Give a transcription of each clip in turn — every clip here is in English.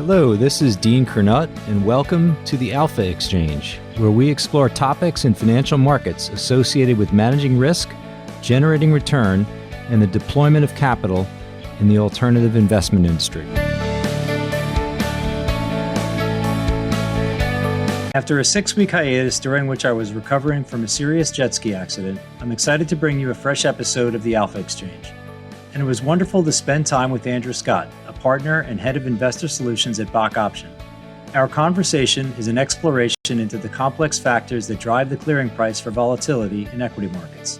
Hello, this is Dean Kernut, and welcome to the Alpha Exchange, where we explore topics in financial markets associated with managing risk, generating return, and the deployment of capital in the alternative investment industry. After a 6-week hiatus during which I was recovering from a serious jet ski accident, I'm excited to bring you a fresh episode of the Alpha Exchange. And it was wonderful to spend time with Andrew Scott, a partner and head of investor solutions at Bach Option. Our conversation is an exploration into the complex factors that drive the clearing price for volatility in equity markets.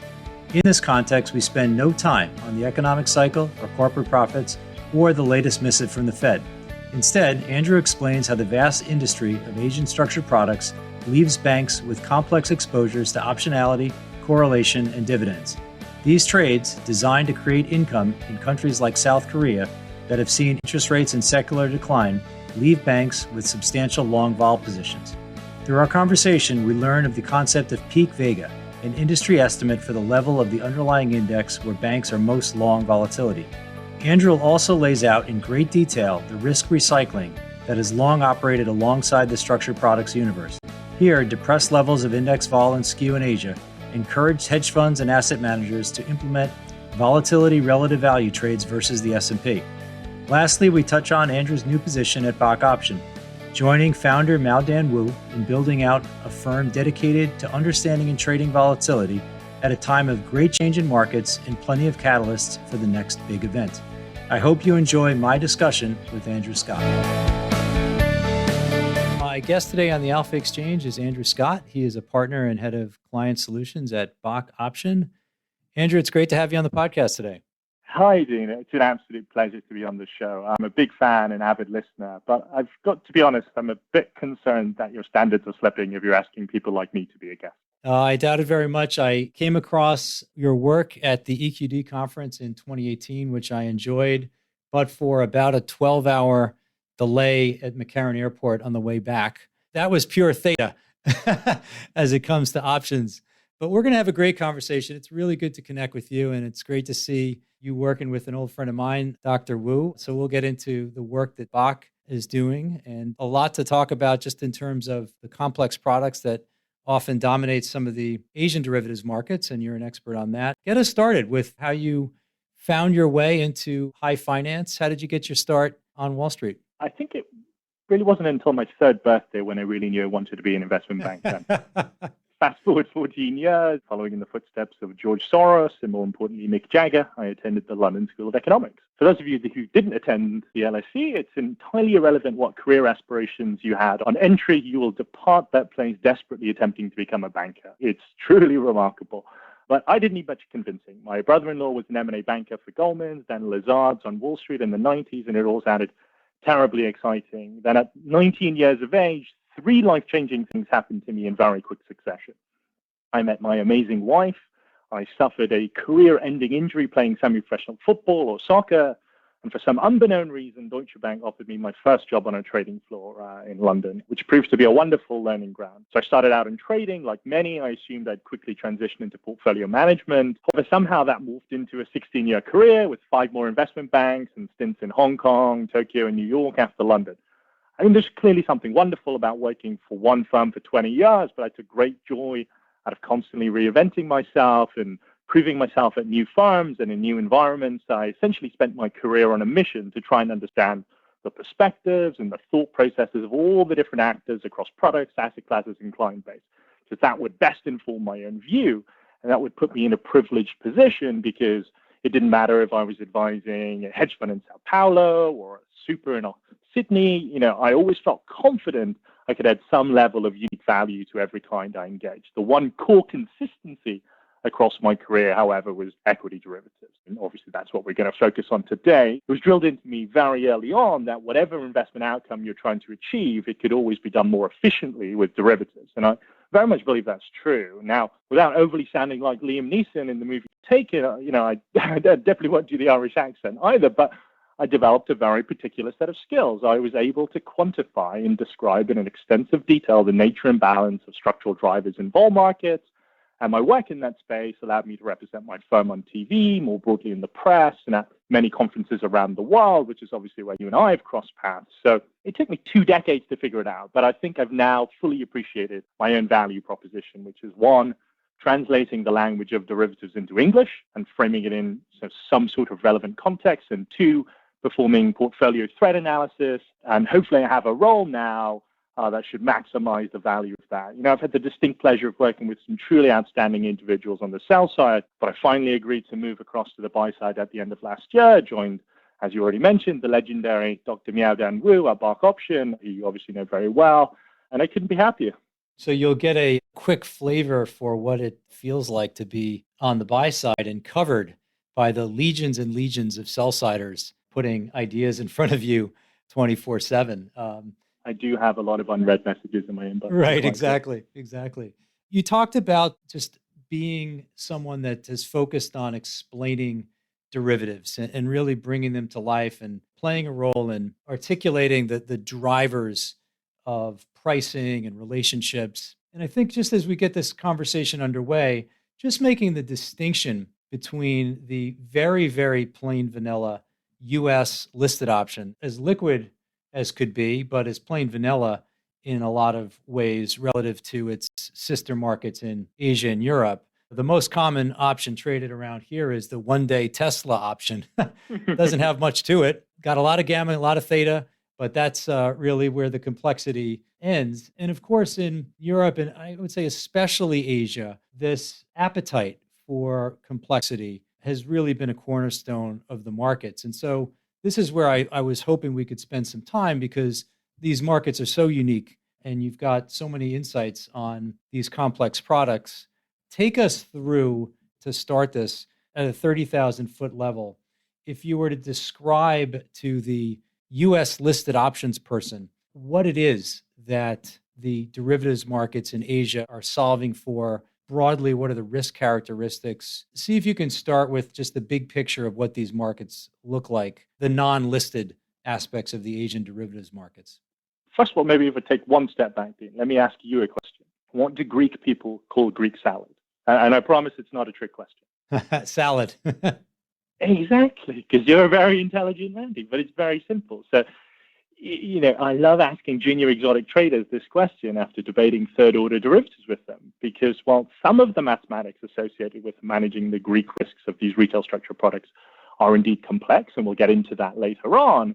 In this context, we spend no time on the economic cycle or corporate profits or the latest missive from the Fed. Instead, Andrew explains how the vast industry of Asian structured products leaves banks with complex exposures to optionality, correlation, and dividends. These trades, designed to create income in countries like South Korea that have seen interest rates in secular decline, leave banks with substantial long vol positions. Through our conversation, we learn of the concept of peak vega, an industry estimate for the level of the underlying index where banks are most long volatility. Andrew also lays out in great detail the risk recycling that has long operated alongside the structured products universe. Here, depressed levels of index vol and skew in Asia encouraged hedge funds and asset managers to implement volatility relative value trades versus the S&P. Lastly, we touch on Andrew's new position at Bach Option, joining founder Mao Dan Wu in building out a firm dedicated to understanding and trading volatility at a time of great change in markets and plenty of catalysts for the next big event. I hope you enjoy my discussion with Andrew Scott. My guest today on the Alpha Exchange is Andrew Scott. He is a partner and head of client solutions at Bach Option. Andrew, it's great to have you on the podcast today. Hi, Dean. It's an absolute pleasure to be on the show. I'm a big fan and avid listener, but I've got to be honest, I'm a bit concerned that your standards are slipping if you're asking people like me to be a guest. I doubt it very much. I came across your work at the EQD conference in 2018, which I enjoyed, but for about a 12-hour delay at McCarran Airport on the way back. That was pure theta as it comes to options. But we're going to have a great conversation. It's really good to connect with you, and it's great to see you working with an old friend of mine, Dr. Wu. So we'll get into the work that Bach is doing and a lot to talk about just in terms of the complex products that often dominate some of the Asian derivatives markets, and you're an expert on that. Get us started with how you found your way into high finance. How did you get your start on Wall Street? I think it really wasn't until my third birthday when I really knew I wanted to be an investment banker. Fast forward 14 years, following in the footsteps of George Soros and more importantly, Mick Jagger, I attended the London School of Economics. For those of you who didn't attend the LSE, it's entirely irrelevant what career aspirations you had. On entry, you will depart that place desperately attempting to become a banker. It's truly remarkable. But I didn't need much convincing. My brother-in-law was an M&A banker for Goldman's, then Lazard's on Wall Street in the 90s, and it all sounded terribly exciting. Then at 19 years of age, 3 life-changing things happened to me in very quick succession. I met my amazing wife. I suffered a career-ending injury playing semi-professional football or soccer. And for some unbeknown reason, Deutsche Bank offered me my first job on a trading floor in London, which proves to be a wonderful learning ground. So I started out in trading. Like many, I assumed I'd quickly transition into portfolio management. But somehow that morphed into a 16-year career with 5 more investment banks and stints in Hong Kong, Tokyo, and New York after London. I mean, there's clearly something wonderful about working for one firm for 20 years, but I took great joy out of constantly reinventing myself and proving myself at new firms and in new environments. I essentially spent my career on a mission to try and understand the perspectives and the thought processes of all the different actors across products, asset classes, and client base, because that would best inform my own view, and that would put me in a privileged position because it didn't matter if I was advising a hedge fund in Sao Paulo or a super in Sydney. I always felt confident I could add some level of unique value to every client I engaged. The one core consistency across my career, however, was equity derivatives. And obviously, that's what we're going to focus on today. It was drilled into me very early on that whatever investment outcome you're trying to achieve, it could always be done more efficiently with derivatives. And I very much believe that's true. Now, without overly sounding like Liam Neeson in the movie Taken, I definitely won't do the Irish accent either, but I developed a very particular set of skills. I was able to quantify and describe in an extensive detail the nature and balance of structural drivers in bull markets, And my work in that space allowed me to represent my firm on TV, more broadly in the press, and at many conferences around the world, which is obviously where you and I have crossed paths. So it took me 2 decades to figure it out, but I think I've now fully appreciated my own value proposition, which is one, translating the language of derivatives into English and framing it in some sort of relevant context, and two, performing portfolio threat analysis. And hopefully I have a role now that should maximize the value of that. I've had the distinct pleasure of working with some truly outstanding individuals on the sell side, but I finally agreed to move across to the buy side at the end of last year, joined, as you already mentioned, the legendary Dr. Miao Dan Wu at Bach Option, who you obviously know very well, and I couldn't be happier. So you'll get a quick flavor for what it feels like to be on the buy side and covered by the legions and legions of sell-siders putting ideas in front of you 24/7. I do have a lot of unread messages in my inbox. Right, exactly. You talked about just being someone that is focused on explaining derivatives and really bringing them to life and playing a role in articulating the drivers of pricing and relationships. And I think just as we get this conversation underway, just making the distinction between the very, very plain vanilla US listed option, as liquid as could be, but as plain vanilla in a lot of ways relative to its sister markets in Asia and Europe. The most common option traded around here is the one-day Tesla option. Doesn't have much to it. Got a lot of gamma, a lot of theta, but that's really where the complexity ends. And of course, in Europe, and I would say especially Asia, this appetite for complexity has really been a cornerstone of the markets. And so this is where I was hoping we could spend some time, because these markets are so unique and you've got so many insights on these complex products. Take us through, to start this, at a 30,000 foot level. If you were to describe to the US listed options person what it is that the derivatives markets in Asia are solving for, broadly, what are the risk characteristics? See if you can start with just the big picture of what these markets look like, the non-listed aspects of the Asian derivatives markets. First of all, maybe if I take one step back, Dean, let me ask you a question. What do Greek people call Greek salad? And I promise it's not a trick question. Salad. Exactly, because you're a very intelligent man, but it's very simple. So, I love asking junior exotic traders this question after debating third-order derivatives with them, because while some of the mathematics associated with managing the Greek risks of these retail structured products are indeed complex, and we'll get into that later on,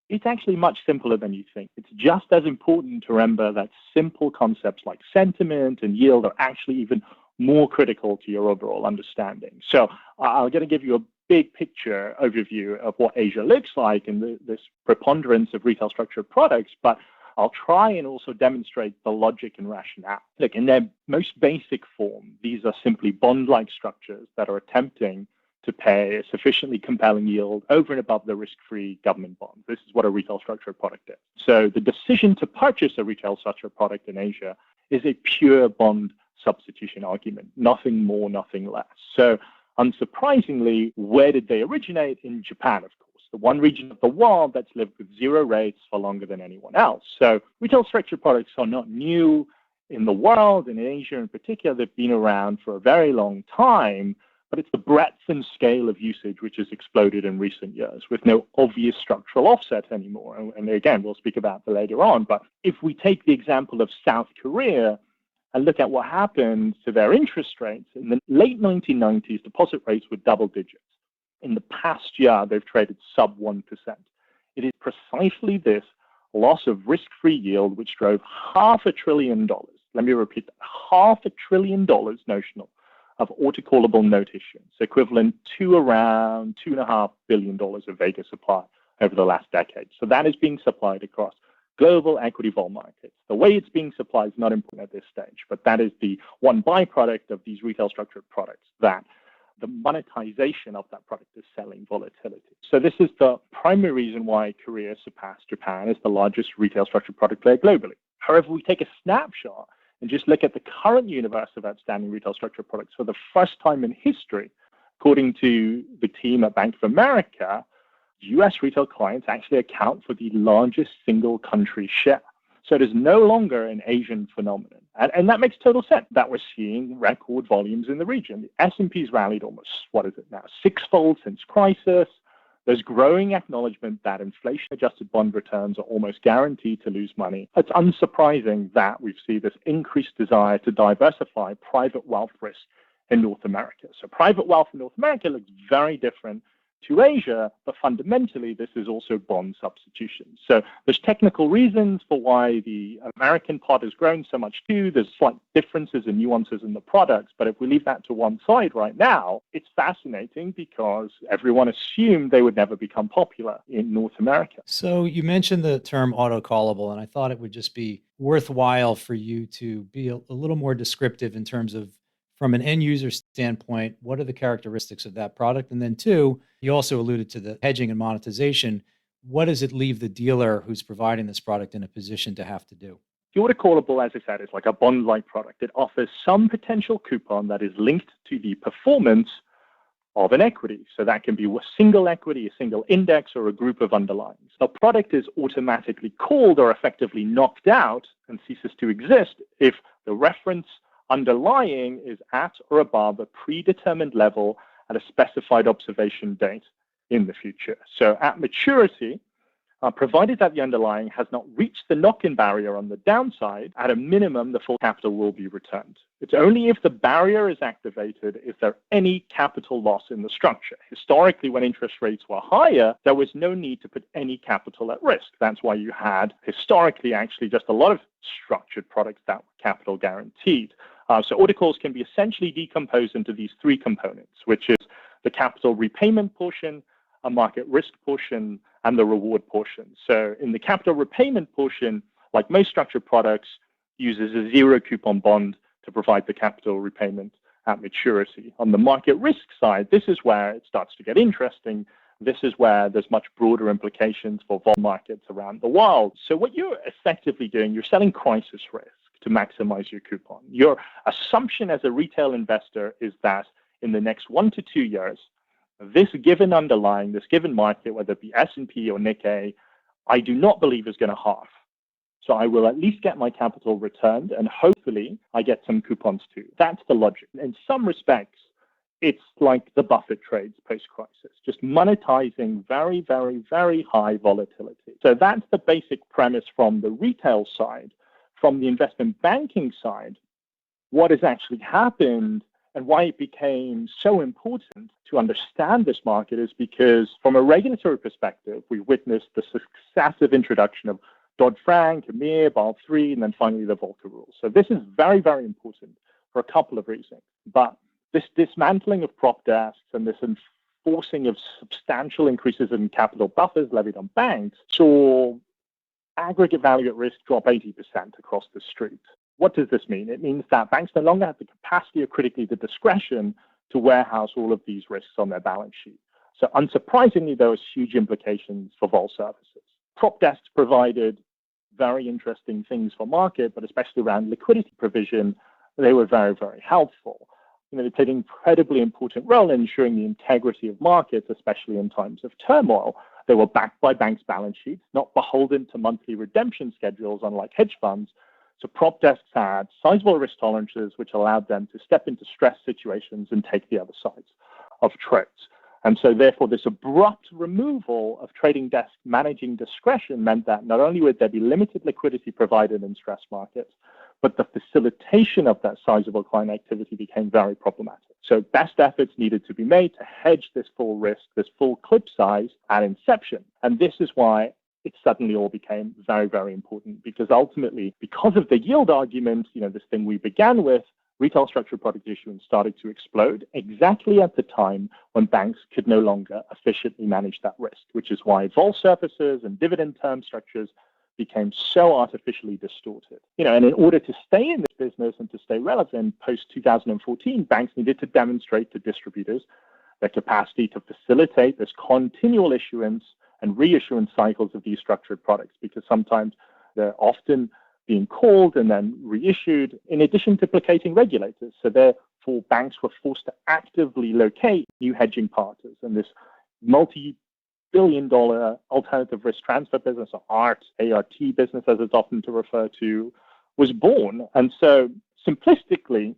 it's actually much simpler than you think. It's just as important to remember that simple concepts like sentiment and yield are actually even more critical to your overall understanding. So I'm going to give you a big picture overview of what Asia looks like and this preponderance of retail structured products, but I'll try and also demonstrate the logic and rationale. Look, in their most basic form, these are simply bond-like structures that are attempting to pay a sufficiently compelling yield over and above the risk-free government bond. This is what a retail structured product is. So the decision to purchase a retail structured product in Asia is a pure bond substitution argument, nothing more, nothing less. So unsurprisingly, where did they originate? In Japan, of course, the one region of the world that's lived with zero rates for longer than anyone else. So retail structured products are not new in the world, and in Asia in particular. They've been around for a very long time, but it's the breadth and scale of usage which has exploded in recent years with no obvious structural offset anymore. And again, we'll speak about that later on. But if we take the example of South Korea and look at what happened to their interest rates, in the late 1990s, deposit rates were double digits. In the past year, they've traded sub 1%. It is precisely this loss of risk-free yield which drove $500 billion. Let me repeat that, $500 billion notional of autocallable note issuance, equivalent to around $2.5 billion of vega supply over the last decade. So that is being supplied across global equity vol markets. The way it's being supplied is not important at this stage, but that is the one byproduct of these retail structured products, that the monetization of that product is selling volatility. So this is the primary reason why Korea surpassed Japan as the largest retail structured product player globally. However, we take a snapshot and just look at the current universe of outstanding retail structured products for the first time in history. According to the team at Bank of America, US retail clients actually account for the largest single country share. So it is no longer an Asian phenomenon. And that makes total sense that we're seeing record volumes in the region. The S&P's rallied almost, what is it now, sixfold since crisis. There's growing acknowledgement that inflation-adjusted bond returns are almost guaranteed to lose money. It's unsurprising that we've seen this increased desire to diversify private wealth risk in North America. So private wealth in North America looks very different to Asia, but fundamentally, this is also bond substitution. So there's technical reasons for why the American pot has grown so much too. There's slight differences and nuances in the products, but if we leave that to one side right now, it's fascinating because everyone assumed they would never become popular in North America. So you mentioned the term autocallable, and I thought it would just be worthwhile for you to be a little more descriptive in terms of, from an end user standpoint, what are the characteristics of that product? And then two, you also alluded to the hedging and monetization. What does it leave the dealer who's providing this product in a position to have to do? The autocallable, as I said, is like a bond-like product. It offers some potential coupon that is linked to the performance of an equity. So that can be a single equity, a single index, or a group of underlyings. The product is automatically called or effectively knocked out and ceases to exist if the reference underlying is at or above a predetermined level at a specified observation date in the future. So at maturity, provided that the underlying has not reached the knock-in barrier on the downside, at a minimum, the full capital will be returned. It's only if the barrier is activated is there any capital loss in the structure. Historically, when interest rates were higher, there was no need to put any capital at risk. That's why you had, historically, actually just a lot of structured products that were capital guaranteed. So autocalls can be essentially decomposed into these three components, which is the capital repayment portion, a market risk portion, and the reward portion. So in the capital repayment portion, like most structured products, uses a zero coupon bond to provide the capital repayment at maturity. On the market risk side, this is where it starts to get interesting. This is where there's much broader implications for vol markets around the world. So what you're effectively doing, you're selling crisis risk to maximize your coupon. Your assumption as a retail investor is that in the next 1 to 2 years, this given underlying, this given market, whether it be S&P or Nikkei, I do not believe is going to halve. So I will at least get my capital returned, and hopefully I get some coupons too. That's the logic. In some respects, it's like the Buffett trades post-crisis, just monetizing very, very, very high volatility. So that's the basic premise from the retail side. From the investment banking side, what has actually happened and why it became so important to understand this market is because from a regulatory perspective, we witnessed the successive introduction of Dodd-Frank, EMIR, Basel III, and then finally the Volcker rules. So this is very, very important for a couple of reasons. But this dismantling of prop desks and this enforcing of substantial increases in capital buffers levied on banks saw aggregate value at risk drop 80% across the street. What does this mean? It means that banks no longer have the capacity or critically the discretion to warehouse all of these risks on their balance sheet. So unsurprisingly, there was huge implications for vol services. Prop desks provided very interesting things for market, but especially around liquidity provision, they were very, very helpful. They played an incredibly important role in ensuring the integrity of markets, especially in times of turmoil. They were backed by banks' balance sheets, not beholden to monthly redemption schedules, unlike hedge funds. So prop desks had sizable risk tolerances, which allowed them to step into stress situations and take the other sides of trades. And so therefore, this abrupt removal of trading desk managing discretion meant that not only would there be limited liquidity provided in stress markets, but the facilitation of that sizable client activity became very problematic. So best efforts needed to be made to hedge this full risk, this full clip size at inception. And this is why it suddenly all became very, very important, because ultimately, because of the yield argument, this thing we began with, retail structured product issuance started to explode exactly at the time when banks could no longer efficiently manage that risk, which is why vol surfaces and dividend term structures became so artificially distorted. And in order to stay in this business and to stay relevant post-2014, banks needed to demonstrate to distributors their capacity to facilitate this continual issuance and reissuance cycles of these structured products, because sometimes they're often being called and then reissued, in addition to placating regulators. So therefore, banks were forced to actively locate new hedging partners, and this multi-billion-dollar alternative risk transfer business, or ART business, as it's often to refer to, was born. And so simplistically,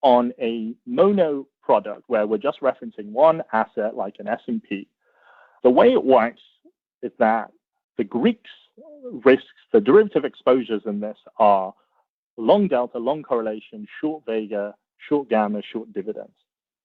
on a mono product where we're just referencing one asset like an S&P, the way it works is that the Greeks' risks, the derivative exposures in this are long delta, long correlation, short vega, short gamma, short dividends.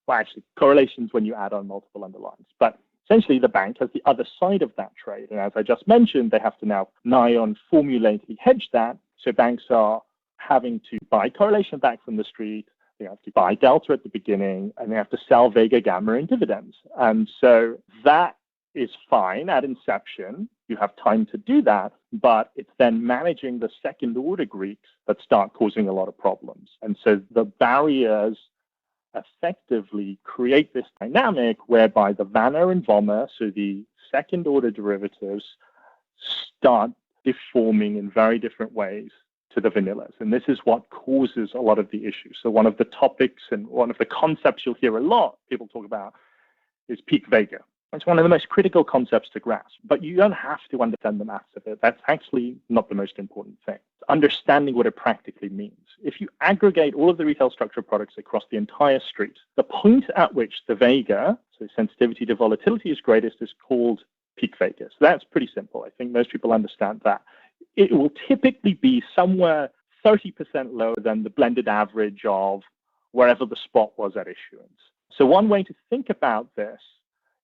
Well, actually, correlations when you add on multiple underlines. But essentially, the bank has the other side of that trade. And as I just mentioned, they have to now nigh on formulatedly hedge that. So banks are having to buy correlation back from the street. They have to buy delta at the beginning, and they have to sell vega, gamma, and dividends. And so that is fine at inception. You have time to do that, but it's then managing the second order Greeks that start causing a lot of problems. And so the barriers effectively create this dynamic whereby the Vanna and Vollmer, so the second order derivatives, start deforming in very different ways to the vanillas. And this is what causes a lot of the issues. So one of the topics and one of the concepts you'll hear a lot people talk about is peak vega. It's one of the most critical concepts to grasp, but you don't have to understand the maths of it. That's actually not the most important thing. Understanding what it practically means. If you aggregate all of the retail structured products across the entire street, the point at which the vega, so sensitivity to volatility, is greatest is called peak vega. So that's pretty simple. I think most people understand that. It will typically be somewhere 30% lower than the blended average of wherever the spot was at issuance. So one way to think about this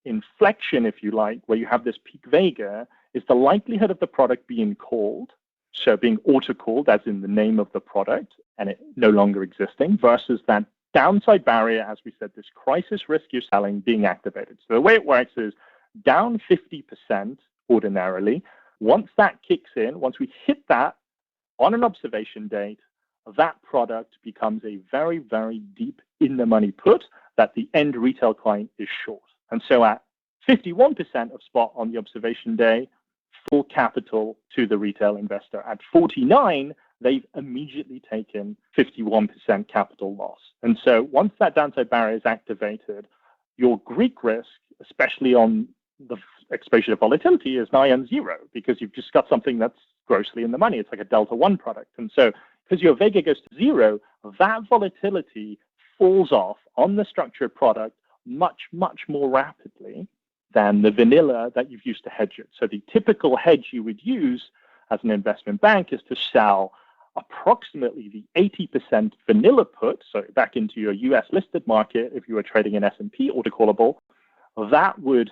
inflection, if you like, where you have this peak vega, is the likelihood of the product being called, so being auto-called, as in the name of the product, and it no longer existing, versus that downside barrier, as we said, this crisis risk you're selling being activated. So the way it works is down 50% ordinarily. Once that kicks in, once we hit that on an observation date, that product becomes a very, very deep in-the-money put that the end retail client is short. And so at 51% of spot on the observation day, full capital to the retail investor. At 49, they've immediately taken 51% capital loss. And so once that downside barrier is activated, your Greek risk, especially on the exposure to volatility, is nigh on zero because you've just got something that's grossly in the money. It's like a delta one product. And so because your vega goes to zero, that volatility falls off on the structured product much, much more rapidly than the vanilla that you've used to hedge it. So the typical hedge you would use as an investment bank is to sell approximately the 80% vanilla put, so back into your US listed market, if you were trading an S&P autocallable, that would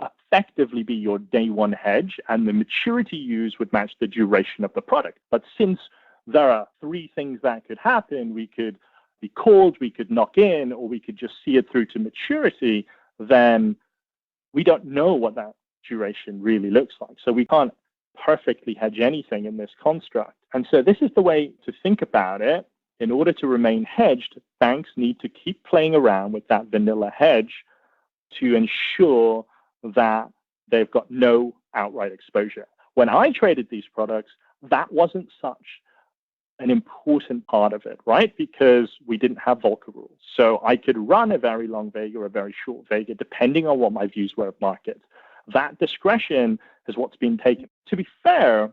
effectively be your day one hedge, and the maturity used would match the duration of the product. But since there are three things that could happen, we could be called, we could knock in, or we could just see it through to maturity, then we don't know what that duration really looks like. So we can't perfectly hedge anything in this construct. And so this is the way to think about it. In order to remain hedged, banks need to keep playing around with that vanilla hedge to ensure that they've got no outright exposure. When I traded these products, that wasn't such an important part of it, right? Because we didn't have Volcker rules. So I could run a very long vega or a very short vega, depending on what my views were of markets. That discretion is what's been taken. To be fair,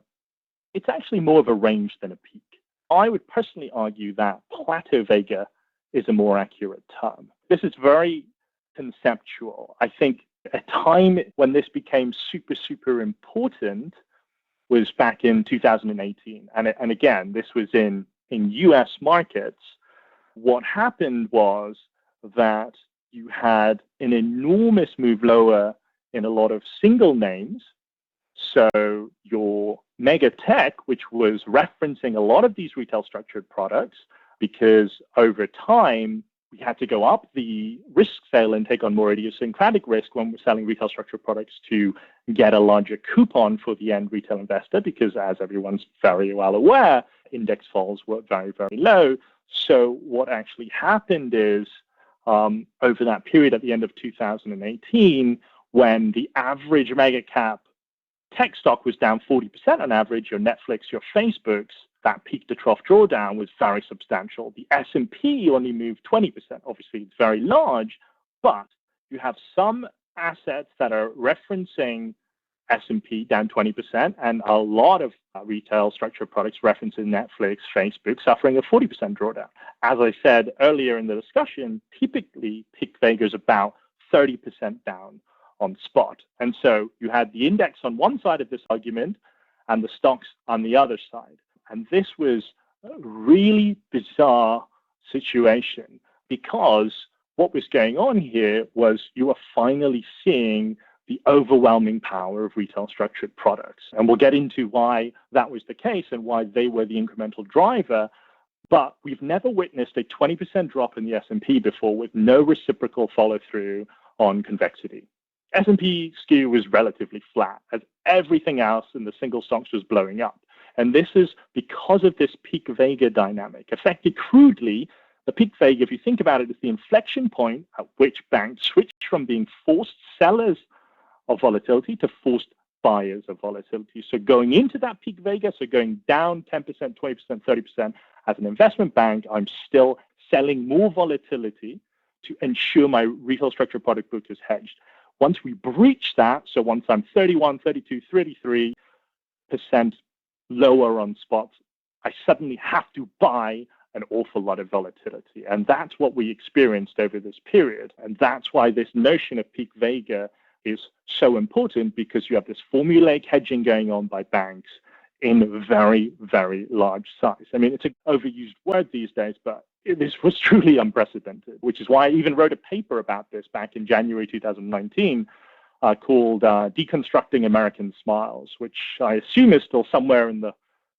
it's actually more of a range than a peak. I would personally argue that plateau vega is a more accurate term. This is very conceptual. I think a time when this became super, super important was back in 2018. And again, this was in US markets. What happened was that you had an enormous move lower in a lot of single names. So your mega tech, which was referencing a lot of these retail structured products, because over time, we had to go up the risk scale and take on more idiosyncratic risk when we're selling retail structured products to get a larger coupon for the end retail investor, because as everyone's very well aware, index falls were very, very low. So what actually happened is over that period at the end of 2018, when the average mega cap tech stock was down 40% on average, your Netflix, your Facebooks, that peak to trough drawdown was very substantial. The S&P only moved 20%. Obviously, it's very large, but you have some assets that are referencing S&P down 20%, and a lot of retail structured products referencing Netflix, Facebook, suffering a 40% drawdown. As I said earlier in the discussion, typically peak vega is about 30% down on spot. And so you had the index on one side of this argument and the stocks on the other side. And this was a really bizarre situation because what was going on here was you were finally seeing the overwhelming power of retail structured products. And we'll get into why that was the case and why they were the incremental driver. But we've never witnessed a 20% drop in the S&P before with no reciprocal follow-through on convexity. S&P skew was relatively flat as everything else in the single stocks was blowing up. And this is because of this peak vega dynamic. Affected crudely, the peak vega, if you think about it, is the inflection point at which banks switch from being forced sellers of volatility to forced buyers of volatility. So going into that peak vega, so going down 10%, 20%, 30%, as an investment bank, I'm still selling more volatility to ensure my retail structured product book is hedged. Once we breach that, so once I'm 31, 32, 33% lower on spots, I suddenly have to buy an awful lot of volatility. And that's what we experienced over this period. And that's why this notion of peak vega is so important, because you have this formulaic hedging going on by banks in very, very large size. I mean, it's an overused word these days, but this was truly unprecedented, which is why I even wrote a paper about this back in January 2019 called Deconstructing American Smiles, which I assume is still somewhere in the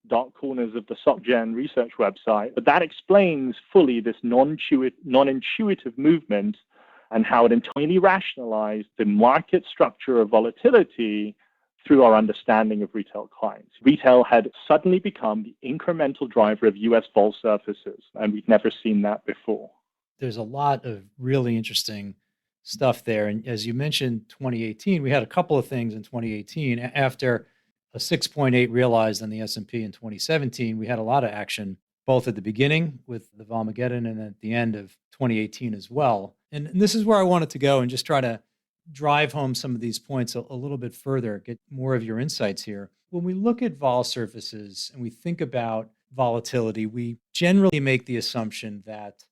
dark corners of the SocGen research website. But that explains fully this non-intuitive movement and how it entirely rationalized the market structure of volatility through our understanding of retail clients. Retail had suddenly become the incremental driver of U.S. vol surfaces, and we've never seen that before. There's a lot of really interesting stuff there. And as you mentioned, 2018, we had a couple of things in 2018. After a 6.8 realized on the S&P in 2017, we had a lot of action, both at the beginning with the Volmageddon and at the end of 2018 as well. And this is where I wanted to go and just try to drive home some of these points a little bit further, get more of your insights here. When we look at vol surfaces and we think about volatility, we generally make the assumption that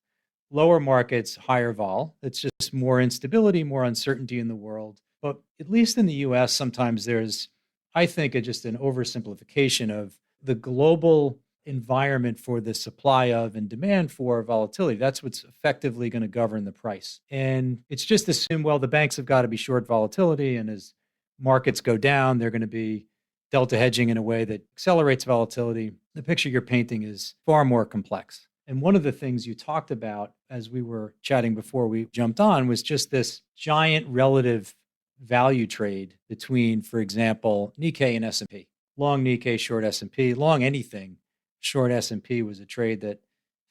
lower markets, higher vol. It's just more instability, more uncertainty in the world. But at least in the US, sometimes there's, I think, just an oversimplification of the global environment for the supply of and demand for volatility. That's what's effectively going to govern the price. And it's just assumed, well, the banks have got to be short volatility. And as markets go down, they're going to be delta hedging in a way that accelerates volatility. The picture you're painting is far more complex. And one of the things you talked about as we were chatting before we jumped on was just this giant relative value trade between, for example, Nikkei and S&P. Long Nikkei, short S&P, long anything. Short S&P was a trade that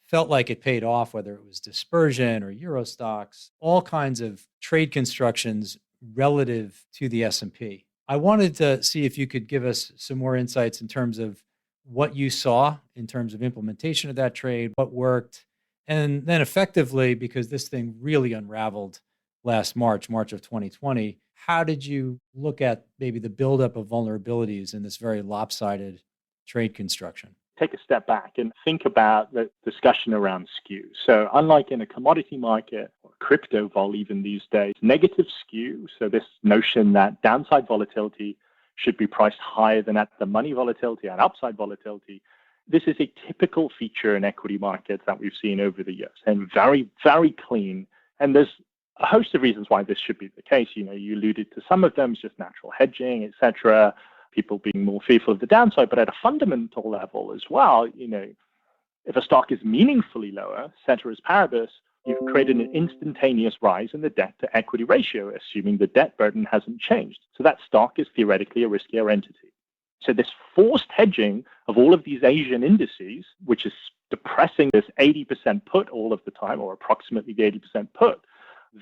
felt like it paid off, whether it was dispersion or Euro stocks, all kinds of trade constructions relative to the S&P. I wanted to see if you could give us some more insights in terms of what you saw in terms of implementation of that trade, what worked, and then effectively, because this thing really unraveled last March of 2020, how did you look at maybe the buildup of vulnerabilities in this very lopsided trade construction? Take a step back and think about the discussion around skew. So unlike in a commodity market or crypto vol even these days, negative skew, so this notion that downside volatility should be priced higher than at the money volatility and upside volatility, this is a typical feature in equity markets that we've seen over the years, and very, very clean. And there's a host of reasons why this should be the case. You know, you alluded to some of them, it's just natural hedging, etc., people being more fearful of the downside. But at a fundamental level as well, you know, if a stock is meaningfully lower, ceteris paribus, you've created an instantaneous rise in the debt to equity ratio, assuming the debt burden hasn't changed. So that stock is theoretically a riskier entity. So this forced hedging of all of these Asian indices, which is depressing this 80% put all of the time, or approximately the 80% put,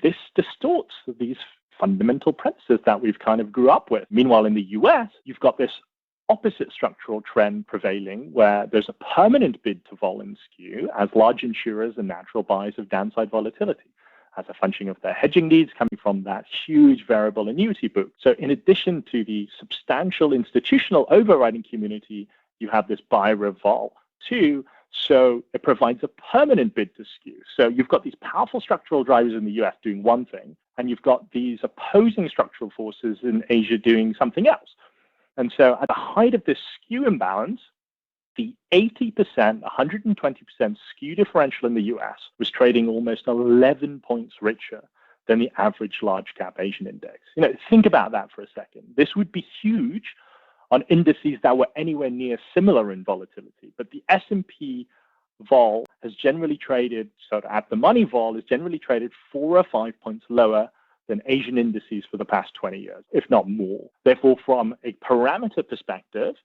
this distorts these fundamental premises that we've kind of grew up with. Meanwhile, in the US, you've got this opposite structural trend prevailing where there's a permanent bid to vol and skew as large insurers and natural buyers of downside volatility. as a function of their hedging needs coming from that huge variable annuity book. So in addition to the substantial institutional overriding community, you have this buyer of vol too. So it provides a permanent bid to skew. So you've got these powerful structural drivers in the US doing one thing, and you've got these opposing structural forces in Asia doing something else. And so at the height of this skew imbalance, the 80%, 120% skew differential in the US was trading almost 11 points richer than the average large cap Asian index. Think about that for a second. This would be huge on indices that were anywhere near similar in volatility. But the S&P vol has generally traded, so at the money vol is generally traded 4 or 5 points lower than Asian indices for the past 20 years, if not more. Therefore, from a parameter perspective,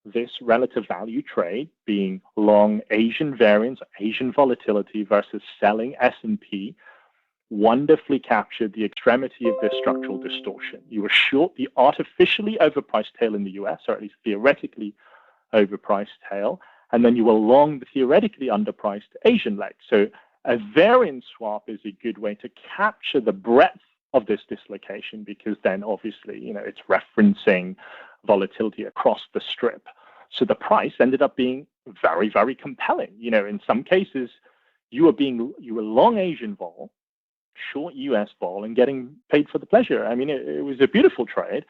this relative value trade, being long Asian variance, Asian volatility versus selling S&P, wonderfully captured the extremity of this structural distortion. You were short the artificially overpriced tail in the US, or at least theoretically overpriced tail, and then you were long the theoretically underpriced Asian leg. So a variance swap is a good way to capture the breadth of this dislocation, because then obviously, it's referencing volatility across the strip. So the price ended up being very, very compelling. In some cases, you were long Asian vol, short US vol, and getting paid for the pleasure. I mean, it was a beautiful trade.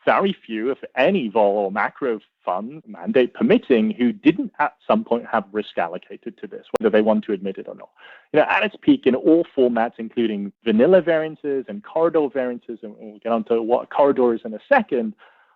Very few, if any, vol or macro fund, mandate permitting, who didn't at some point have risk allocated to this, whether they want to admit it or not. At its peak in all formats, including vanilla variances and corridor variances, and we'll get onto what a corridor is in a second,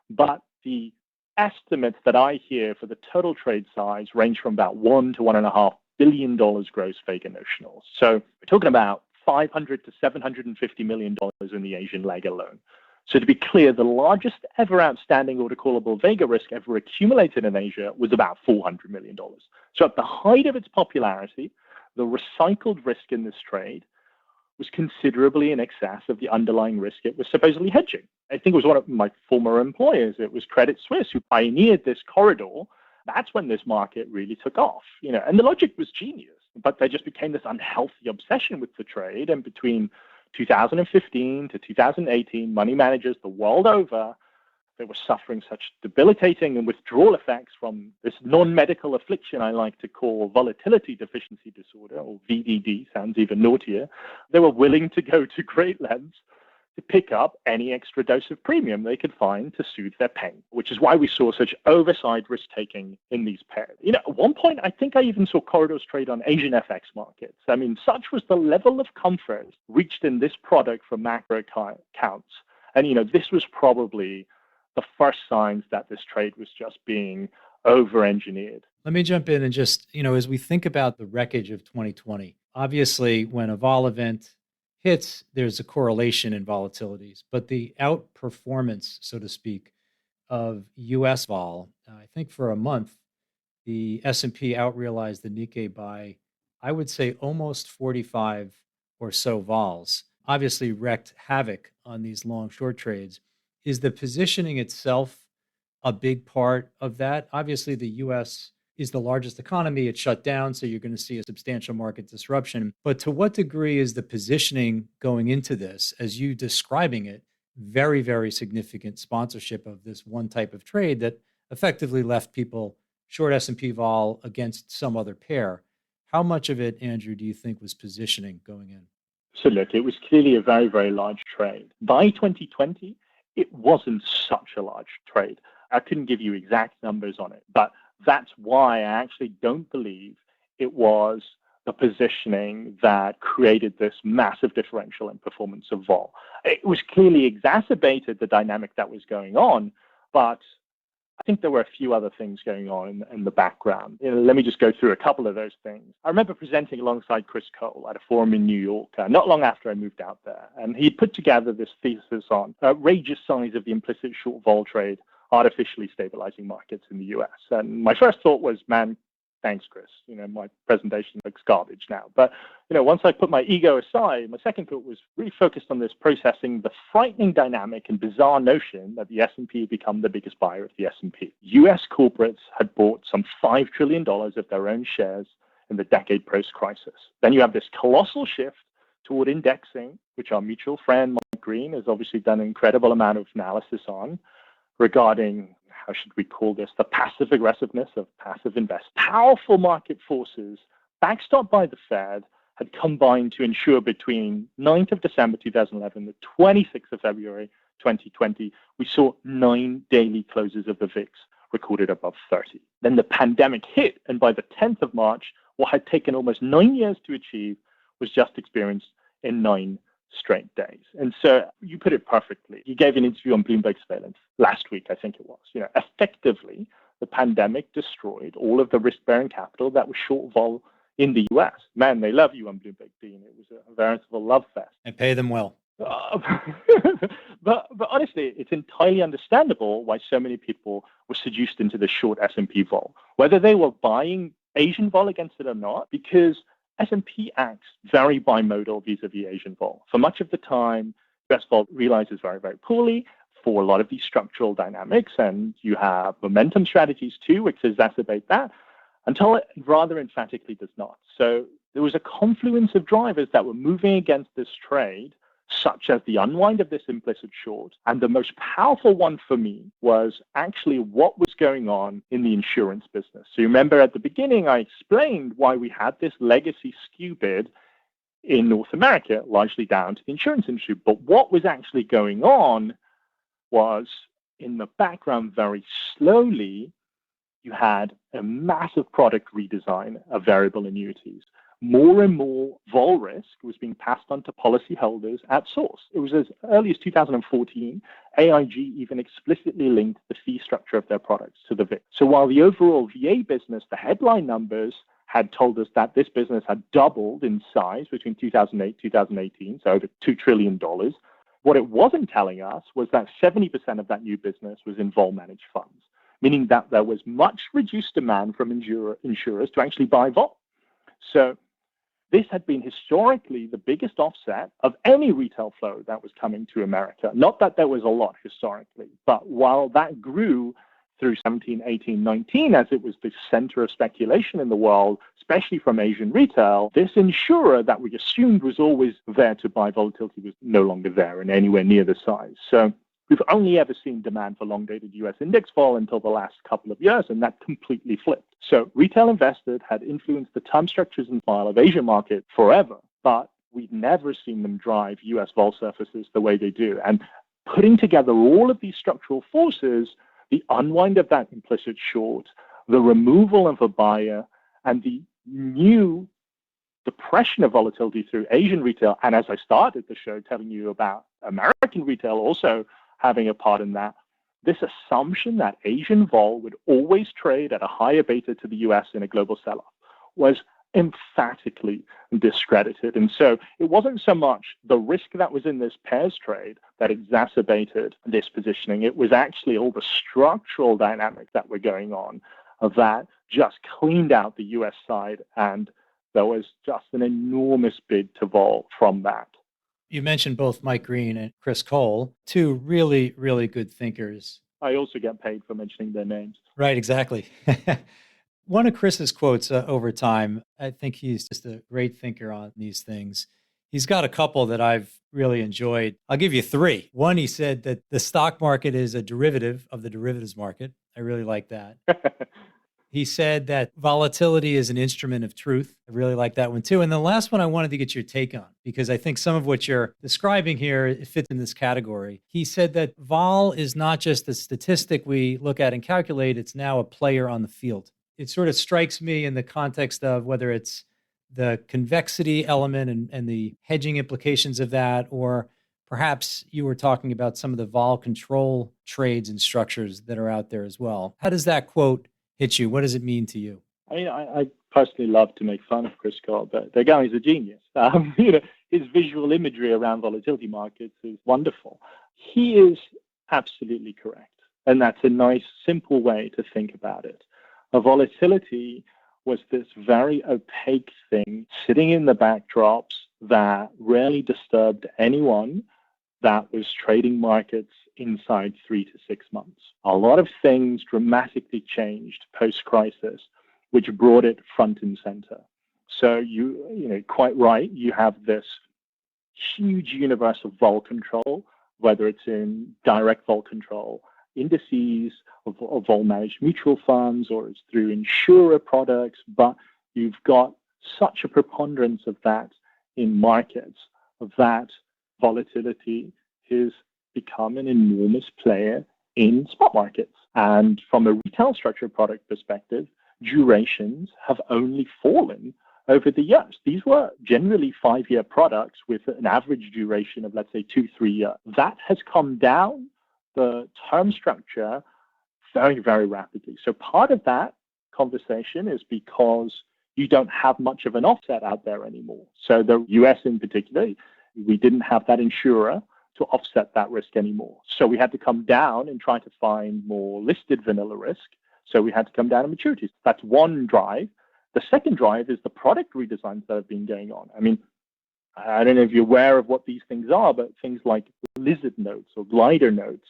but the estimates that I hear for the total trade size range from about $1 to $1.5 billion gross vega notional. So we're talking about $500 to $750 million in the Asian leg alone. So to be clear, the largest ever outstanding order callable vega risk ever accumulated in Asia was about $400 million. So at the height of its popularity, the recycled risk in this trade was considerably in excess of the underlying risk it was supposedly hedging. I think it was one of my former employers. It was Credit Suisse who pioneered this corridor. That's when this market really took off, and the logic was genius. But there just became this unhealthy obsession with the trade. And between 2015 to 2018, money managers the world over, they were suffering such debilitating and withdrawal effects from this non-medical affliction I like to call volatility deficiency disorder, or VDD, sounds even naughtier. They were willing to go to great lengths to pick up any extra dose of premium they could find to soothe their pain, which is why we saw such oversized risk-taking in these pairs. At one point, I think I even saw corridors trade on Asian FX markets. I mean, such was the level of comfort reached in this product for macro accounts. And, this was probably the first signs that this trade was just being over-engineered. Let me jump in and just, as we think about the wreckage of 2020, obviously when a vol event hits, there's a correlation in volatilities, but the outperformance, so to speak, of US vol, I think for a month, the S&P outrealized the Nikkei by, I would say, almost 45 or so vols, obviously wreaked havoc on these long short trades. Is the positioning itself a big part of that? Obviously, the US is the largest economy. It's shut down, so you're going to see a substantial market disruption. But to what degree is the positioning going into this, as you describing it, very, very significant sponsorship of this one type of trade that effectively left people short S&P vol against some other pair? How much of it, Andrew, do you think was positioning going in? So look, it was clearly a very, very large trade. By 2020, it wasn't such a large trade. I couldn't give you exact numbers on it, but that's why I actually don't believe it was the positioning that created this massive differential in performance of vol. It was clearly exacerbated the dynamic that was going on, but I think there were a few other things going on in the background. Let me just go through a couple of those things. I remember presenting alongside Chris Cole at a forum in New York not long after I moved out there, and he put together this thesis on outrageous size of the implicit short vol trade artificially stabilizing markets in the US. And my first thought was, man, thanks, Chris. My presentation looks garbage now. But, once I put my ego aside, my second thought was really focused on this processing the frightening dynamic and bizarre notion that the S&P had become the biggest buyer of the S&P. US corporates had bought some $5 trillion of their own shares in the decade post-crisis. Then you have this colossal shift toward indexing, which our mutual friend Mike Green has obviously done an incredible amount of analysis on regarding, how should we call this, the passive aggressiveness of passive investors. Powerful market forces backstopped by the Fed had combined to ensure between 9th of December 2011 and the 26th of February 2020, we saw 9 daily closes of the VIX recorded above 30. Then the pandemic hit, and by the 10th of March, what had taken almost 9 years to achieve was just experienced in 9 straight days. And so you put it perfectly. You gave an interview on Bloomberg Surveillance last week, I think it was. Effectively, the pandemic destroyed all of the risk-bearing capital that was short vol in the US. Man, they love you on Bloomberg, Dean. It was a veritable love fest. And pay them well. But honestly, it's entirely understandable why so many people were seduced into the short S&P vol, whether they were buying Asian vol against it or not, because S&P acts very bimodal vis-a-vis Asian vol. For much of the time, US vol realizes very, very poorly for a lot of these structural dynamics, and you have momentum strategies too, which exacerbate that, until it rather emphatically does not. So there was a confluence of drivers that were moving against this trade, such as the unwind of this implicit short. And the most powerful one for me was actually what was going on in the insurance business. So you remember at the beginning, I explained why we had this legacy skew bid in North America, largely down to the insurance industry. But what was actually going on was, in the background, very slowly, you had a massive product redesign of variable annuities. More and more vol risk was being passed on to policyholders at source. It was as early as 2014, AIG even explicitly linked the fee structure of their products to the VIX. So while the overall VA business, the headline numbers had told us that this business had doubled in size between 2008 and 2018, so over $2 trillion, what it wasn't telling us was that 70% of that new business was in vol-managed funds, meaning that there was much reduced demand from insurers to actually buy vol. So this had been historically the biggest offset of any retail flow that was coming to America. Not that there was a lot historically, but while that grew through 17, 18, 19, as it was the center of speculation in the world, especially from Asian retail, this insurer that we assumed was always there to buy volatility was no longer there and anywhere near the size. So we've only ever seen demand for long-dated U.S. index fall until the last couple of years, and that completely flipped. So retail investors had influenced the term structures and style of Asian market forever, but we've never seen them drive U.S. vol surfaces the way they do. And putting together all of these structural forces, the unwind of that implicit short, the removal of a buyer, and the new depression of volatility through Asian retail, and as I started the show telling you about American retail also having a part in that, this assumption that Asian vol would always trade at a higher beta to the US in a global sell-off was emphatically discredited. And so it wasn't so much the risk that was in this pairs trade that exacerbated this positioning. It was actually all the structural dynamics that were going on that just cleaned out the US side, and there was just an enormous bid to vol from that. You mentioned both Mike Green and Chris Cole, two really, really good thinkers. I also get paid for mentioning their names. Right, exactly. One of Chris's quotes over time, I think he's just a great thinker on these things. He's got a couple that I've really enjoyed. I'll give you 3. One, he said that the stock market is a derivative of the derivatives market. I really like that. He said that volatility is an instrument of truth. I really like that one too. And the last one I wanted to get your take on, because I think some of what you're describing here it fits in this category. He said that vol is not just a statistic we look at and calculate, it's now a player on the field. It sort of strikes me in the context of whether it's the convexity element and the hedging implications of that, or perhaps you were talking about some of the vol control trades and structures that are out there as well. How does that quote hit you? What does it mean to you? I mean, I personally love to make fun of Chris Cole, but the guy is a genius. His visual imagery around volatility markets is wonderful. He is absolutely correct. And that's a nice, simple way to think about it. A volatility was this very opaque thing sitting in the backdrops that rarely disturbed anyone that was trading markets inside 3 to 6 months. A lot of things dramatically changed post-crisis, which brought it front and center. So you quite right, you have this huge universe of vol control, whether it's in direct vol control, indices, or vol managed mutual funds, or it's through insurer products, but you've got such a preponderance of that in markets that volatility has become an enormous player in spot markets. And from a retail structured product perspective, durations have only fallen over the years. These were generally 5-year products with an average duration of, let's say, 2-3 years. That has come down the term structure very, very rapidly. So part of that conversation is because you don't have much of an offset out there anymore. So the US in particular, we didn't have that insurer to offset that risk anymore. So we had to come down and try to find more listed vanilla risk. So we had to come down on maturities. That's one drive. The second drive is the product redesigns that have been going on. I mean, I don't know if you're aware of what these things are, but things like lizard notes or glider notes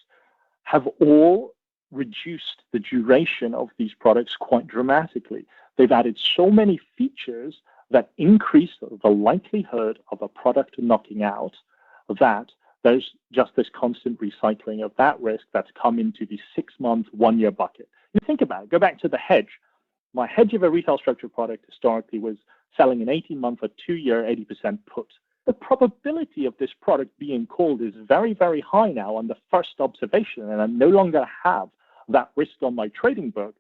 have all reduced the duration of these products quite dramatically. They've added so many features that increase the likelihood of a product knocking out, that there's just this constant recycling of that risk that's come into the 6-month, 1-year bucket. You think about it, go back to the hedge. My hedge of a retail structured product historically was selling an 18-month or 2-year 80% put. The probability of this product being called is very, very high now on the first observation, and I no longer have that risk on my trading book.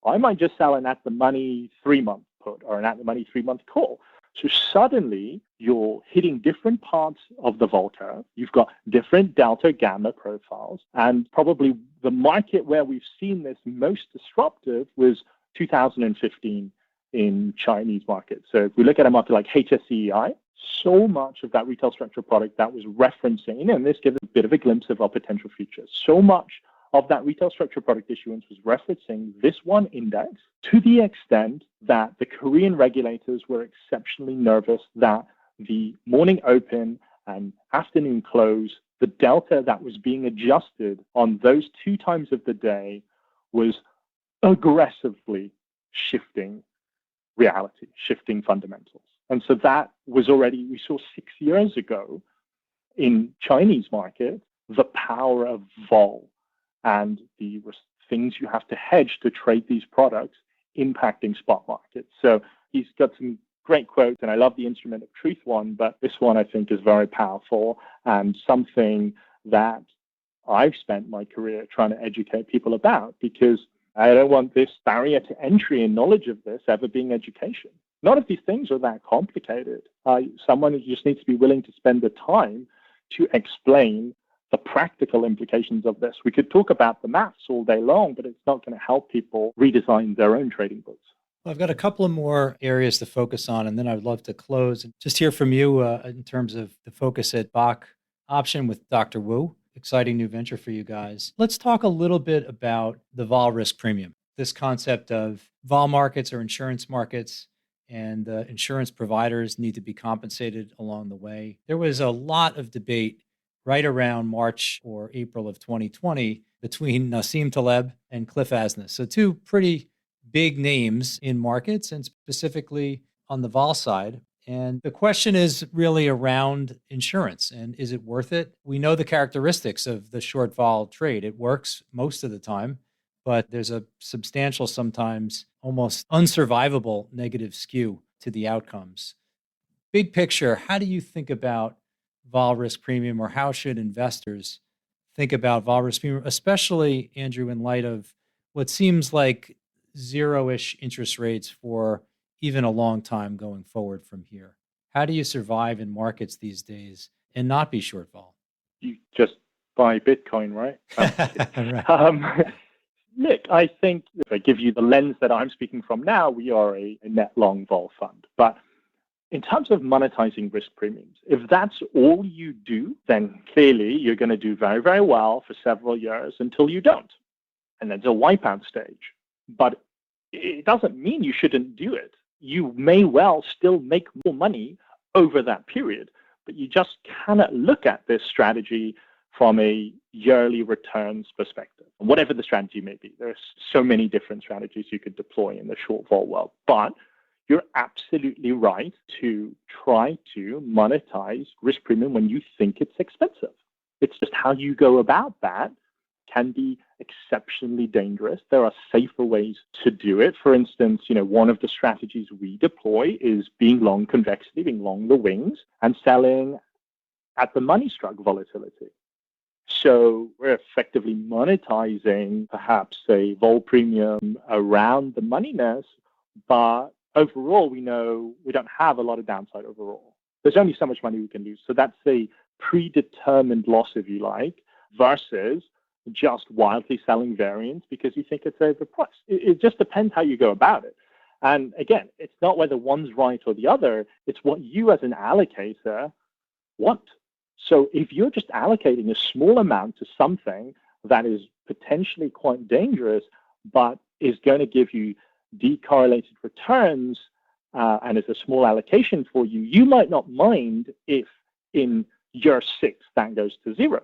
I might just sell an at-the-money 3-month put or an at-the-money 3-month call. So suddenly you're hitting different parts of the vol curve. You've got different delta gamma profiles, and probably the market where we've seen this most disruptive was 2015 in Chinese markets. So if we look at a market like HSCEI, so much of that retail structured product that was referencing, and this gives a bit of a glimpse of our potential future, so much of that retail structured product issuance was referencing this one index, to the extent that the Korean regulators were exceptionally nervous that the morning open and afternoon close, the delta that was being adjusted on those 2 times of the day was aggressively shifting reality, shifting fundamentals. And so that was already, we saw 6 years ago in Chinese market, the power of vol and the things you have to hedge to trade these products impacting spot markets. So he's got some great quotes, and I love the instrument of truth one, but this one I think is very powerful and something that I've spent my career trying to educate people about, because I don't want this barrier to entry and knowledge of this ever being education. None of these things are that complicated. Someone who just needs to be willing to spend the time to explain the practical implications of this. We could talk about the maths all day long, but it's not going to help people redesign their own trading books. Well, I've got a couple of more areas to focus on, and then I'd love to close and just hear from you in terms of the focus at Bach Option with Dr. Wu. Exciting new venture for you guys. Let's talk a little bit about the vol risk premium, this concept of vol markets or insurance markets, and the insurance providers need to be compensated along the way. There was a lot of debate right around March or April of 2020 between Nassim Taleb and Cliff Asness. So 2 pretty big names in markets, and specifically on the vol side. And the question is really around insurance, and is it worth it? We know the characteristics of the short vol trade. It works most of the time, but there's a substantial, sometimes almost unsurvivable negative skew to the outcomes. Big picture, how do you think about vol risk premium, or how should investors think about vol risk premium, especially, Andrew, in light of what seems like zero-ish interest rates for even a long time going forward from here? How do you survive in markets these days and not be short vol? You just buy Bitcoin, right? Right. Nick, I think if I give you the lens that I'm speaking from now, we are a net long vol fund. But in terms of monetizing risk premiums, if that's all you do, then clearly you're going to do very, very well for several years until you don't. And there's a wipeout stage. But it doesn't mean you shouldn't do it. You may well still make more money over that period, but you just cannot look at this strategy from a yearly returns perspective, whatever the strategy may be. There's so many different strategies you could deploy in the short vol world. But you're absolutely right to try to monetize risk premium when you think it's expensive. It's just how you go about that can be exceptionally dangerous. There are safer ways to do it. For instance, one of the strategies we deploy is being long convexity, being long the wings, and selling at the money struck volatility. So we're effectively monetizing perhaps a vol premium around the moneyness, but overall, we know we don't have a lot of downside overall. There's only so much money we can lose. So that's a predetermined loss, if you like, versus just wildly selling variance because you think it's overpriced. It just depends how you go about it. And again, it's not whether one's right or the other. It's what you as an allocator want. So if you're just allocating a small amount to something that is potentially quite dangerous, but is going to give you decorrelated returns and is a small allocation for you, you might not mind if in year 6 that goes to 0.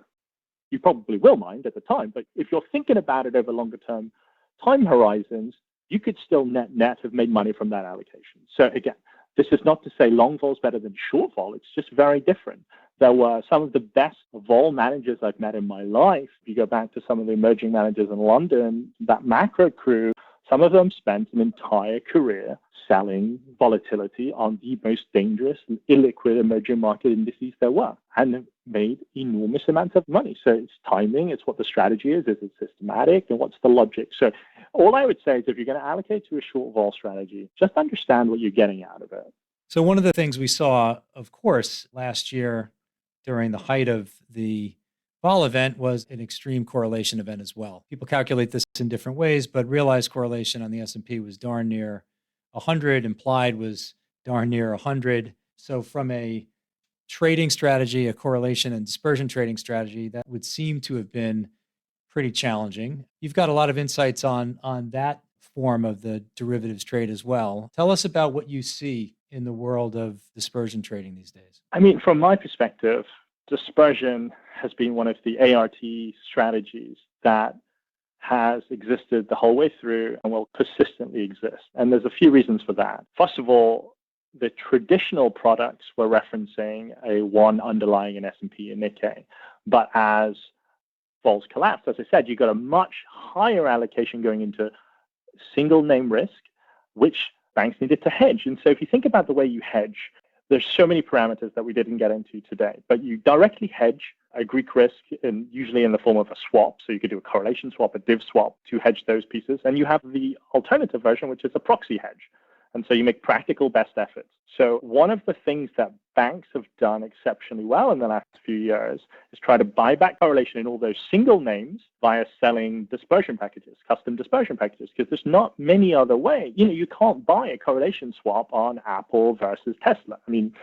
You probably will mind at the time, but if you're thinking about it over longer term time horizons, you could still net have made money from that allocation. So again, this is not to say long vol is better than short vol. It's just very different. There were some of the best vol managers I've met in my life. If you go back to some of the emerging managers in London, that macro crew, some of them spent an entire career selling volatility on the most dangerous and illiquid emerging market indices there were and made enormous amounts of money. So it's timing, it's what the strategy is it systematic, and what's the logic? So all I would say is if you're going to allocate to a short vol strategy, just understand what you're getting out of it. So one of the things we saw, of course, last year during the height of the vol event was an extreme correlation event as well. People calculate this in different ways, but realized correlation on the S&P was darn near 100, implied was darn near 100. So from a trading strategy, a correlation and dispersion trading strategy, that would seem to have been pretty challenging. You've got a lot of insights on that form of the derivatives trade as well. Tell us about what you see in the world of dispersion trading these days. I mean, from my perspective, dispersion has been one of the ART strategies that has existed the whole way through and will persistently exist. And there's a few reasons for that. First of all, the traditional products were referencing a one underlying an S&P and Nikkei. But as vols collapsed, as I said, you got a much higher allocation going into single name risk, which banks needed to hedge. And so if you think about the way you hedge, there's so many parameters that we didn't get into today, but you directly hedge a Greek risk, and usually in the form of a swap. So you could do a correlation swap, a div swap to hedge those pieces. And you have the alternative version, which is a proxy hedge. And so you make practical best efforts. So one of the things that banks have done exceptionally well in the last few years is try to buy back correlation in all those single names via selling dispersion packages, custom dispersion packages, because there's not many other ways. You can't buy a correlation swap on Apple versus Tesla. I mean,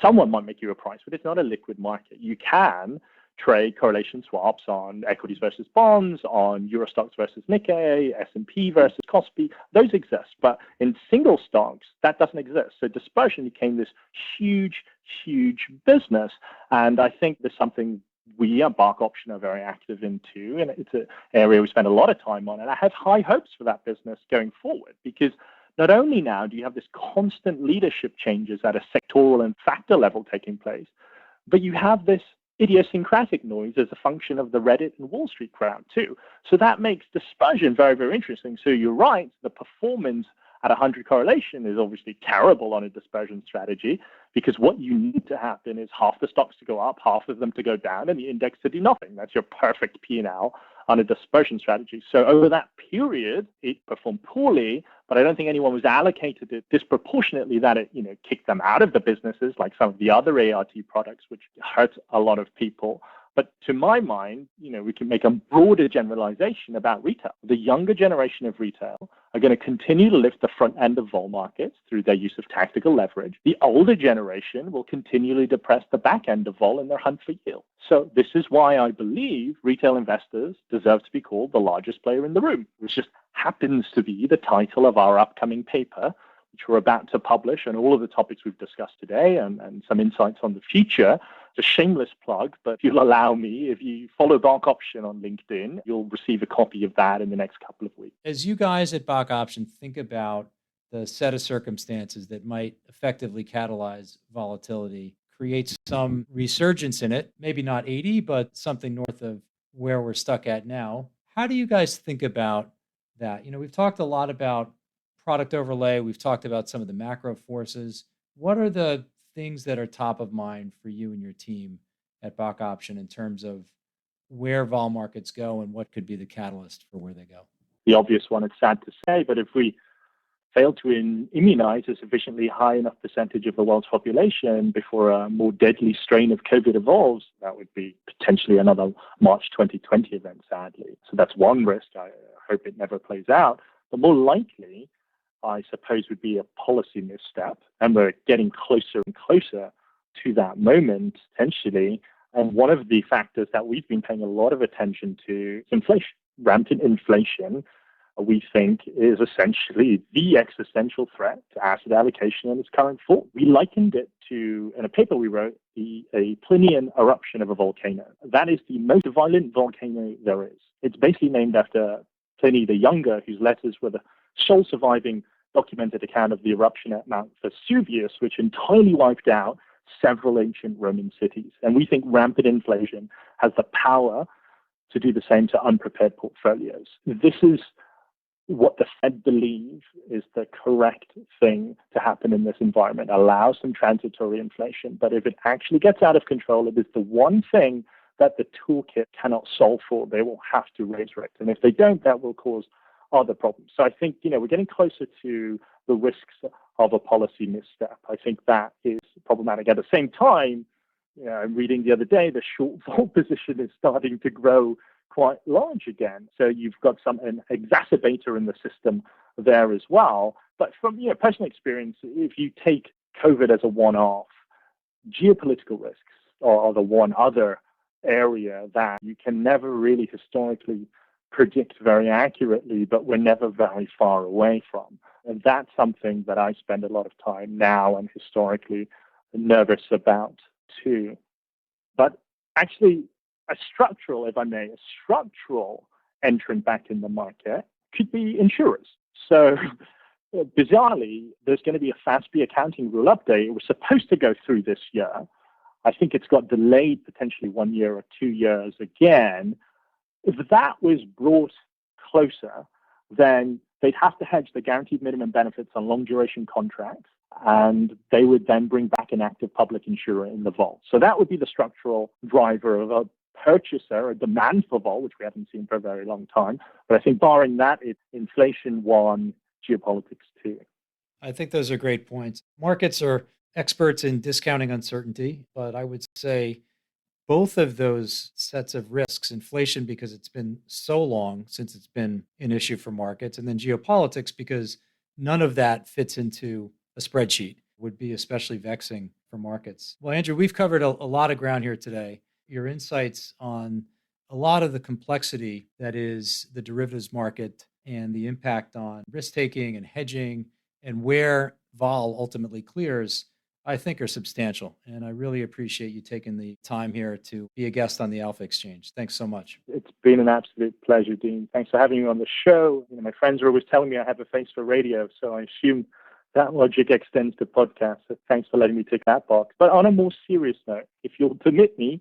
someone might make you a price, but it's not a liquid market. You can trade correlation swaps on equities versus bonds, on Eurostoxx versus Nikkei, S&P versus Kospi. Those exist, but in single stocks, that doesn't exist. So dispersion became this huge, huge business. And I think there's something we at Bach Option are very active in too, and it's an area we spend a lot of time on. And I have high hopes for that business going forward, because not only now do you have this constant leadership changes at a sectoral and factor level taking place, but you have this idiosyncratic noise as a function of the Reddit and Wall Street crowd too. So that makes dispersion very, very interesting. So you're right, the performance at 100 correlation is obviously terrible on a dispersion strategy, because what you need to happen is half the stocks to go up, half of them to go down, and the index to do nothing. That's your perfect P&L on a dispersion strategy. So over that period, it performed poorly, but I don't think anyone was allocated it disproportionately that it, kicked them out of the businesses like some of the other ART products, which hurt a lot of people. But to my mind, we can make a broader generalization about retail. The younger generation of retail are going to continue to lift the front end of vol markets through their use of tactical leverage. The older generation will continually depress the back end of vol in their hunt for yield. So this is why I believe retail investors deserve to be called the largest player in the room, which just happens to be the title of our upcoming paper, which we're about to publish on all of the topics we've discussed today and some insights on the future. It's a shameless plug, but if you'll allow me, if you follow Bach Option on LinkedIn, you'll receive a copy of that in the next couple of weeks. As you guys at Bach Option think about the set of circumstances that might effectively catalyze volatility creates some resurgence in it, maybe not 80, but something north of where we're stuck at now. How do you guys think about that? We've talked a lot about product overlay. We've talked about some of the macro forces. What are the things that are top of mind for you and your team at Bach Option in terms of where vol markets go and what could be the catalyst for where they go? The obvious one, it's sad to say, but if we fail to immunize a sufficiently high enough percentage of the world's population before a more deadly strain of COVID evolves, that would be potentially another March 2020 event, sadly. So that's one risk. I hope it never plays out. But more likely, I suppose, would be a policy misstep. And we're getting closer and closer to that moment, potentially. And one of the factors that we've been paying a lot of attention to is inflation. Rampant inflation, we think, is essentially the existential threat to asset allocation in its current form. We likened it to, in a paper we wrote, a Plinian eruption of a volcano. That is the most violent volcano there is. It's basically named after Pliny the Younger, whose letters were the sole surviving documented account of the eruption at Mount Vesuvius, which entirely wiped out several ancient Roman cities. And we think rampant inflation has the power to do the same to unprepared portfolios. This is what the Fed believes is the correct thing to happen in this environment. Allow some transitory inflation, but if it actually gets out of control, it is the one thing that the toolkit cannot solve for. They will have to raise rates. And if they don't, that will cause other problems. So I think, we're getting closer to the risks of a policy misstep. I think that is problematic. At the same time, I'm reading the other day, the short vol position is starting to grow quite large again. So you've got an exacerbator in the system there as well. But from personal experience, if you take COVID as a one-off, geopolitical risks are the one other area that you can never really historically predict very accurately, but we're never very far away from. And that's something that I spend a lot of time now and historically nervous about too. But actually, a structural entrant back in the market could be insurers. So bizarrely, there's going to be a FASB accounting rule update. It was supposed to go through this year. I think it's got delayed potentially 1 year or 2 years again. If that was brought closer, then they'd have to hedge the guaranteed minimum benefits on long duration contracts, and they would then bring back an active public insurer in the vol. So that would be the structural driver of a purchaser, a demand for vol, which we haven't seen for a very long time. But I think barring that, it's inflation one, geopolitics two. I think those are great points. Markets are experts in discounting uncertainty, but I would say both of those sets of risks, inflation because it's been so long since it's been an issue for markets, and then geopolitics because none of that fits into a spreadsheet, would be especially vexing for markets. Well, Andrew, we've covered a lot of ground here today. Your insights on a lot of the complexity that is the derivatives market and the impact on risk-taking and hedging and where vol ultimately clears, I think are substantial. And I really appreciate you taking the time here to be a guest on the Alpha Exchange. Thanks so much. It's been an absolute pleasure, Dean. Thanks for having me on the show. My friends are always telling me I have a face for radio, so I assume that logic extends to podcasts. So thanks for letting me tick that box. But on a more serious note, if you'll permit me,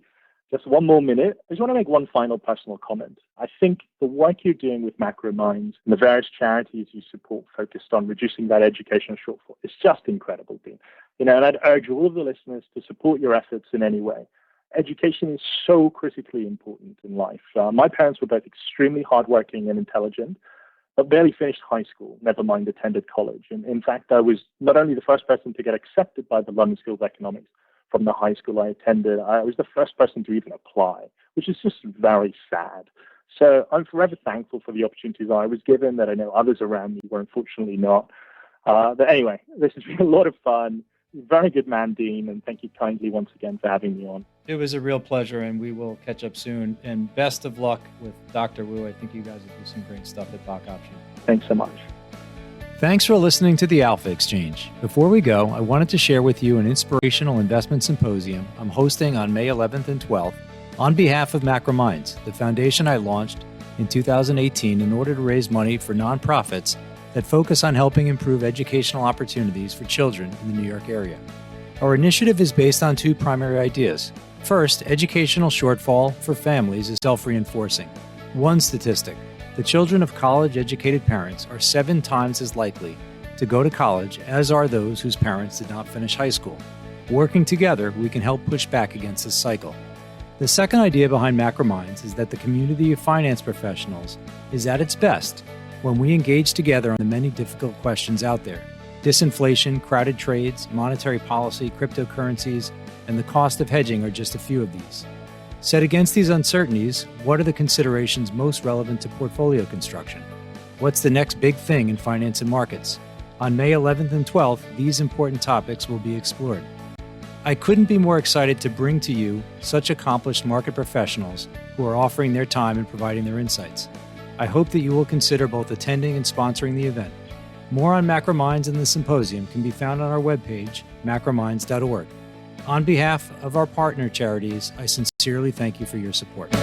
just one more minute, I just want to make one final personal comment. I think the work you're doing with Macro Minds and the various charities you support focused on reducing that educational shortfall is just incredible, Dean. And I'd urge all of the listeners to support your efforts in any way. Education is so critically important in life. My parents were both extremely hardworking and intelligent, but barely finished high school, never mind attended college. And in fact, I was not only the first person to get accepted by the London School of Economics from the high school I attended, I was the first person to even apply, which is just very sad. So I'm forever thankful for the opportunities I was given that I know others around me were unfortunately not. But anyway, this has been a lot of fun. Very good man, Dean, and thank you kindly once again for having me on. It was a real pleasure, and we will catch up soon. And best of luck with Dr. Wu. I think you guys will do some great stuff at Bach Option. Thanks so much. Thanks for listening to the Alpha Exchange. Before we go, I wanted to share with you an inspirational investment symposium I'm hosting on May 11th and 12th on behalf of Macro Minds, the foundation I launched in 2018 in order to raise money for nonprofits that focus on helping improve educational opportunities for children in the New York area. Our initiative is based on two primary ideas. First, educational shortfall for families is self-reinforcing. One statistic: the children of college-educated parents are 7 times as likely to go to college as are those whose parents did not finish high school. Working together, we can help push back against this cycle. The second idea behind MacroMinds is that the community of finance professionals is at its best when we engage together on the many difficult questions out there. Disinflation, crowded trades, monetary policy, cryptocurrencies, and the cost of hedging are just a few of these. Set against these uncertainties, what are the considerations most relevant to portfolio construction? What's the next big thing in finance and markets? On May 11th and 12th, these important topics will be explored. I couldn't be more excited to bring to you such accomplished market professionals who are offering their time and providing their insights. I hope that you will consider both attending and sponsoring the event. More on MacroMinds and the symposium can be found on our webpage, macrominds.org. On behalf of our partner charities, I sincerely thank you for your support.